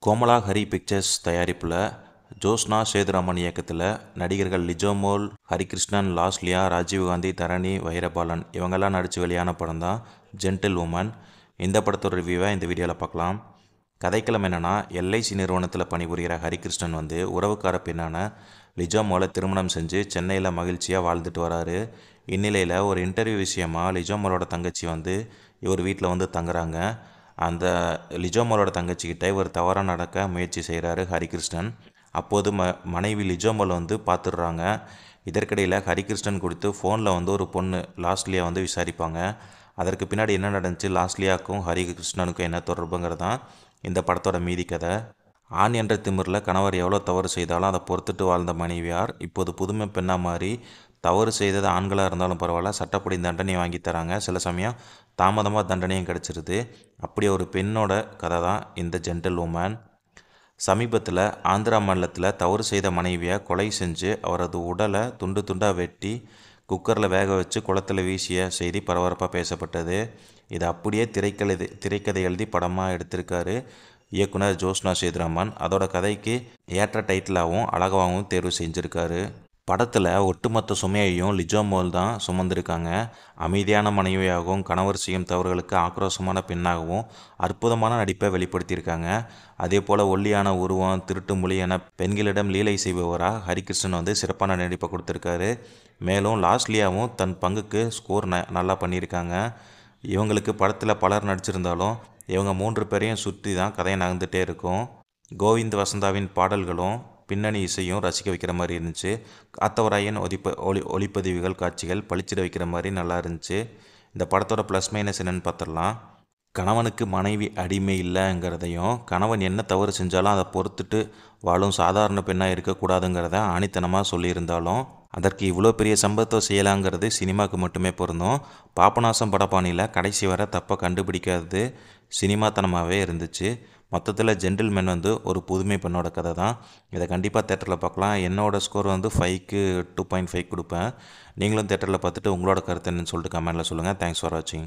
Komala Hari pictures தயாரிப்பில் ஜோஸ்னா சேதுராமன் இயக்கத்தில் நடிகர்கள் லிஜோமோல், ஹரிகிருஷ்ணன், லாஸ்லியா, ராஜீவ்காந்தி, தரணி, வைரபாலன் இவங்கெல்லாம் நடித்து வெளியான படம் தான் ஜென்டில் உமன். இந்த படத்தோட ரிவ்யூவை இந்த வீடியோவில் பார்க்கலாம். கதைக்களம் என்னென்னா, எல்ஐசி நிறுவனத்தில் பணிபுரிகிற ஹரிகிருஷ்ணன் உறவுக்கார பெண்ணான லிஜோமோலை திருமணம் செஞ்சு சென்னையில் மகிழ்ச்சியாக வாழ்ந்துட்டு வராரு. இந்நிலையில் ஒரு இன்டர்வியூ விஷயமாக லிஜோமோலோட தங்கச்சி இவர் வீட்டில் தங்குறாங்க. அந்த லிஜோமோலோட தங்கச்சிக்கிட்ட இவர் தவறாக நடக்க முயற்சி செய்கிறாரு ஹரிகிருஷ்ணன். அப்போது மனைவி லிஜோமோல் பார்த்துடுறாங்க. இதற்கிடையில் ஹரிகிருஷ்ணன் குறித்து ஃபோனில் ஒரு பொண்ணு லாஸ்லியா விசாரிப்பாங்க. அதற்கு பின்னாடி என்ன நடந்துச்சு, லாஸ்லியாவுக்கும் ஹரிகிருஷ்ணனுக்கும் என்ன தொடர்புங்கிறது தான் இந்த படத்தோட மீதி கதை. ஆண் என்ற திமிரில் கணவர் எவ்வளோ தவறு செய்தாலும் அதை பொறுத்துட்டு வாழ்ந்த மனைவியார் இப்போது புதுமை பெண்ணாக மாறி தவறு செய்தது ஆண்களாக இருந்தாலும் பரவாயில்ல, சட்டப்படி தண்டனை வாங்கி தராங்க. சில சமயம் தாமதமாக தண்டனையும் கிடச்சிருது. அப்படி ஒரு பெண்ணோட கதை தான் இந்த ஜென்டில் உமன். சமீபத்தில் ஆந்திரா மாநிலத்தில் தவறு செய்த மனைவியை கொலை செஞ்சு அவரது உடலை துண்டு துண்டாக வெட்டி குக்கரில் வேக வச்சு குளத்தில் வீசிய செய்தி பரபரப்பாக பேசப்பட்டது. இது அப்படியே திரைக்கதை எழுதி படமாக எடுத்திருக்காரு இயக்குனர் ஜோஸ்னா சேதுராமன். அதோட கதைக்கு ஏற்ற டைட்டிலாகவும் அழகாகவும் தேர்வு செஞ்சுருக்காரு. படத்தில் ஒட்டுமொத்த சுமையையும் லிஜோமோல் தான் சுமந்திருக்காங்க. அமைதியான மனைவியாகவும் கணவர் செய்யும் தவறுகளுக்கு ஆக்ரோஷமான பெண்ணாகவும் அற்புதமான நடிப்பை வெளிப்படுத்தியிருக்காங்க. அதே போல் ஒல்லியான உருவம், திருட்டு மொழி என பெண்களிடம் லீலை செய்பவராக ஹரிகிருஷ்ணன் சிறப்பான நடிப்பை கொடுத்துருக்காரு. மேலும் லாஸ்லியாவும் தன் பங்குக்கு ஸ்கோர் நல்லா பண்ணியிருக்காங்க. இவங்களுக்கு படத்தில் பலர் நடிச்சிருந்தாலும் இவங்க 3 பேரையும் சுற்றி தான் கதையை நகர்ந்துகிட்டே இருக்கும். கோவிந்த் வசந்தாவின் பாடல்களும் பின்னணி இசையும் ரசிக்க வைக்கிற மாதிரி இருந்துச்சு. காத்தவராயன் ஒளிப்பதிவுகள் காட்சிகள் பளிச்சிட வைக்கிற மாதிரி நல்லா இருந்துச்சு. இந்த படத்தோட ப்ளஸ் மைனஸ் என்னென்னு பார்த்துடலாம். கணவனுக்கு மனைவி அடிமை இல்லைங்கிறதையும், கணவன் என்ன தவறு செஞ்சாலும் அதை பொறுத்துட்டு வாழும் சாதாரண பெண்ணாக இருக்கக்கூடாதுங்கிறத ஆணித்தனமாக சொல்லியிருந்தாலும் அதற்கு இவ்வளோ பெரிய சம்பவத்தை செய்யலாங்கிறது சினிமாவுக்கு மட்டுமே பொருந்தும். பாபநாசம் படப்பாணியில் கடைசி வர தப்பை கண்டுபிடிக்காதது சினிமாத்தனமாகவே இருந்துச்சு. மொத்தத்தில் ஜென்டில்மேன் ஒரு புதுமை பெண்ணோட கதை தான். இதை கண்டிப்பாக தேட்டரில் பார்க்கலாம். என்னோடய ஸ்கோர் 5க்கு 2.5 கொடுப்பேன். நீங்களும் தேட்டரில் பார்த்துட்டு உங்களோட கருத்து என்னன்னு சொல்லிட்டு கமெண்ட்டில் சொல்லுங்கள். தேங்க்ஸ் ஃபார் வாட்சிங்.